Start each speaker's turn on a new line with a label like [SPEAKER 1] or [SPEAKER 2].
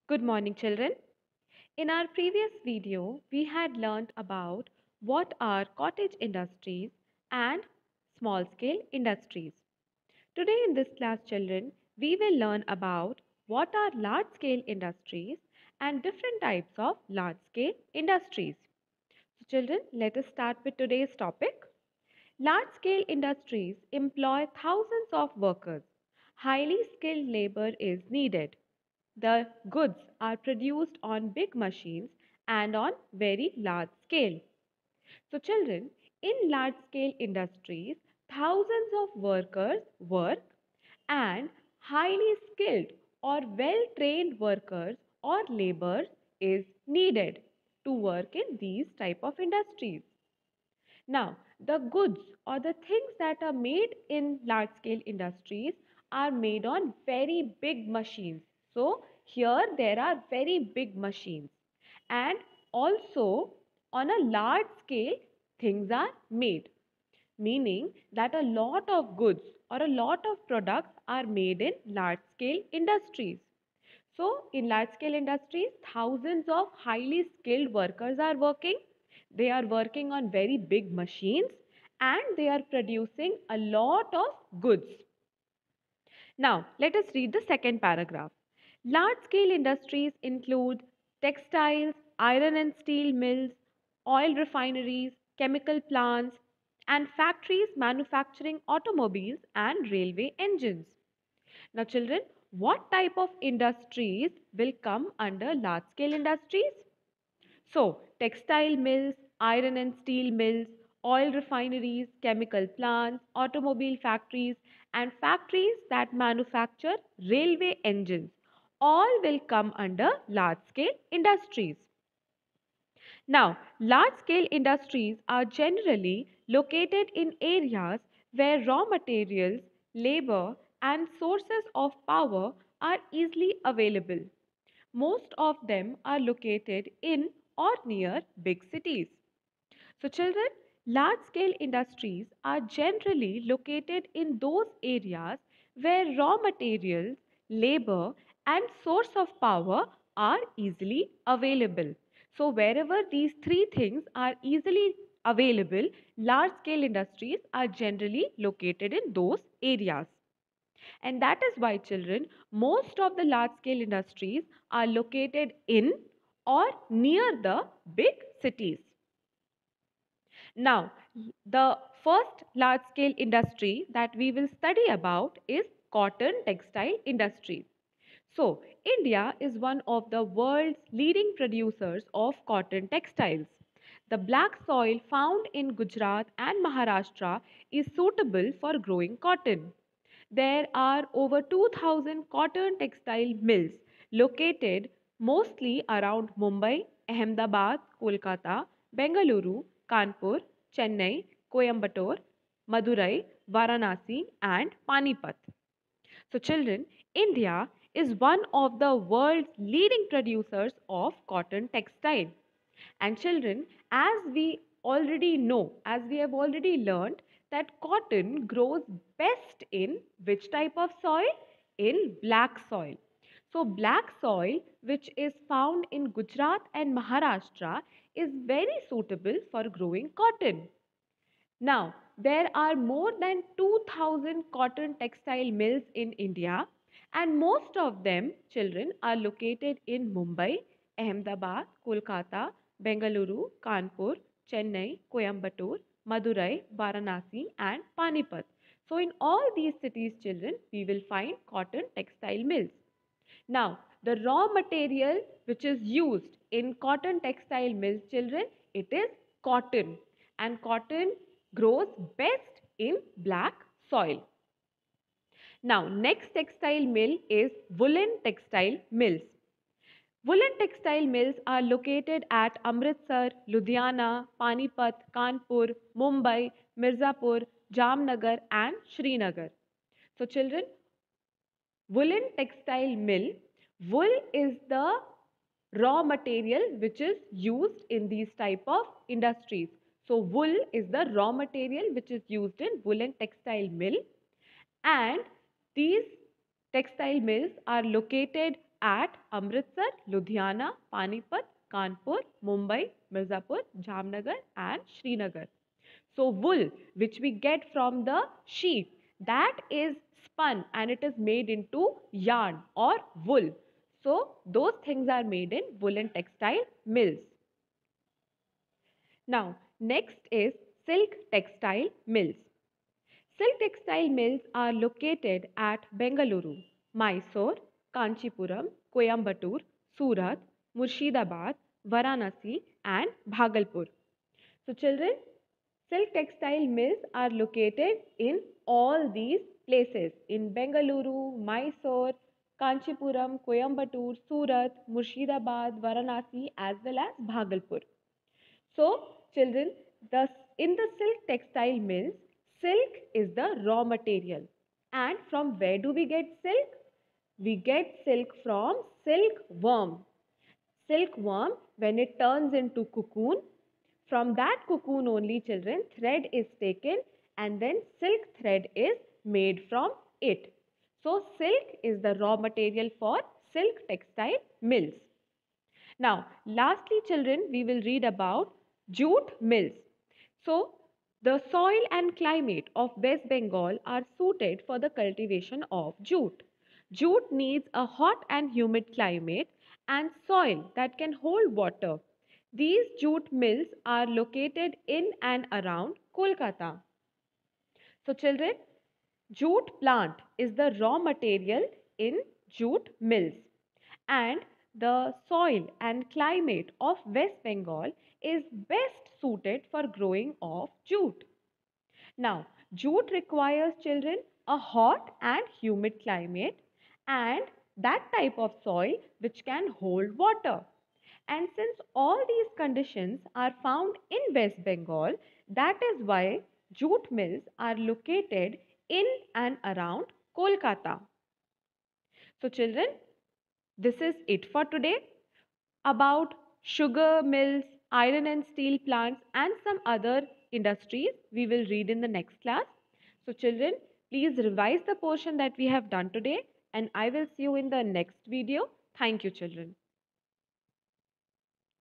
[SPEAKER 1] Good morning, children. In our previous video, we had learned about what are cottage industries and small scale industries. Today in this class, children, we will learn about what are large scale industries and different types of large scale industries. So, children, let us start with today's topic. Large scale industries employ thousands of workers. Highly skilled labor is needed. The goods are produced on big machines and on very large scale. So, children, in large scale industries, thousands of workers work and highly skilled or well trained workers or labor is needed to work in these type of industries. Now, the goods or the things that are made in large scale industries are made on very big machines. So, here there are very big machines, and also on a large scale things are made, meaning that a lot of goods or a lot of products are made in large scale industries. So, in large scale industries, thousands of highly skilled workers are working. They are working on very big machines and they are producing a lot of goods. Now, let us read the second paragraph. Large scale industries include textiles, iron and steel mills, oil refineries, chemical plants, and factories manufacturing automobiles and railway engines. Now, children, what type of industries will come under large scale industries? So, textile mills, iron and steel mills, oil refineries, chemical plants, automobile factories, and factories that manufacture railway engines all will come under large scale industries. Now, large scale industries are generally located in areas where raw materials, labor, and sources of power are easily available. Most of them are located in or near big cities. So, children, large scale industries are generally located in those areas where raw materials, labor, and source of power are easily available. So, wherever these three things are easily available, large scale industries are generally located in those areas. And that is why, children, most of the large scale industries are located in or near the big cities. Now, the first large scale industry that we will study about is cotton textile industry. So, India is one of the world's leading producers of cotton textiles. The black soil found in Gujarat and Maharashtra is suitable for growing cotton. There are over 2000 cotton textile mills located mostly around Mumbai, Ahmedabad, Kolkata, Bengaluru, Kanpur, Chennai, Coimbatore, Madurai, Varanasi, and Panipat. So, children, India is one of the world's leading producers of cotton textile. And children, as we already know, as we have already learned, that cotton grows best in which type of soil? In black soil. So, black soil, which is found in Gujarat and Maharashtra, is very suitable for growing cotton. Now, there are more than 2000 cotton textile mills in India, and most of them, children, are located in Mumbai, Ahmedabad, Kolkata, Bengaluru, Kanpur, Chennai, Coimbatore, Madurai, Varanasi, and Panipat. So, in all these cities, children, we will find cotton textile mills. Now, the raw material which is used in cotton textile mills, children, it is cotton. And cotton grows best in black soil. Now, next textile mill is woolen textile mills. Woolen textile mills are located at Amritsar, Ludhiana, Panipat, Kanpur, Mumbai, Mirzapur, Jamnagar, and Srinagar. So, children, woolen textile mill, wool is the raw material which is used in these type of industries. So wool is the raw material which is used in woolen textile mill, and these textile mills are located at Amritsar, Ludhiana, Panipat, Kanpur, Mumbai, Mirzapur, Jamnagar and Srinagar. So wool, which we get from the sheep, that is spun and it is made into yarn or wool. So those things are made in woolen textile mills. Now, next is silk textile mills. Silk textile mills are located at Bengaluru, Mysore, Kanchipuram, Coimbatore, Surat, Murshidabad, Varanasi, and Bhagalpur. So, children, silk textile mills are located in all these places in Bengaluru, Mysore, Kanchipuram, Coimbatore, Surat, Murshidabad, Varanasi, as well as Bhagalpur. So, children, in the silk textile mills, silk is the raw material. And from where do we get silk? We get silk from silkworm. Silkworm, when it turns into cocoon, from that cocoon only, children, thread is taken and then silk thread is made from it. So, silk is the raw material for silk textile mills. Now, lastly, children, we will read about jute mills. So, the soil and climate of West Bengal are suited for the cultivation of jute. Jute needs a hot and humid climate and soil that can hold water. These jute mills are located in and around Kolkata. So, children, jute plant is the raw material in jute mills, and the soil and climate of West Bengal is best suited for growing of jute. Now, jute requires children a hot and humid climate and that type of soil which can hold water. And since all these conditions are found in West Bengal, that is why jute mills are located in and around Kolkata. So, children, this is it for today about sugar mills, iron and steel plants, and some other industries we will read in the next class. So, children, please revise the portion that we have done today, and I will see you in the next video. Thank you, children.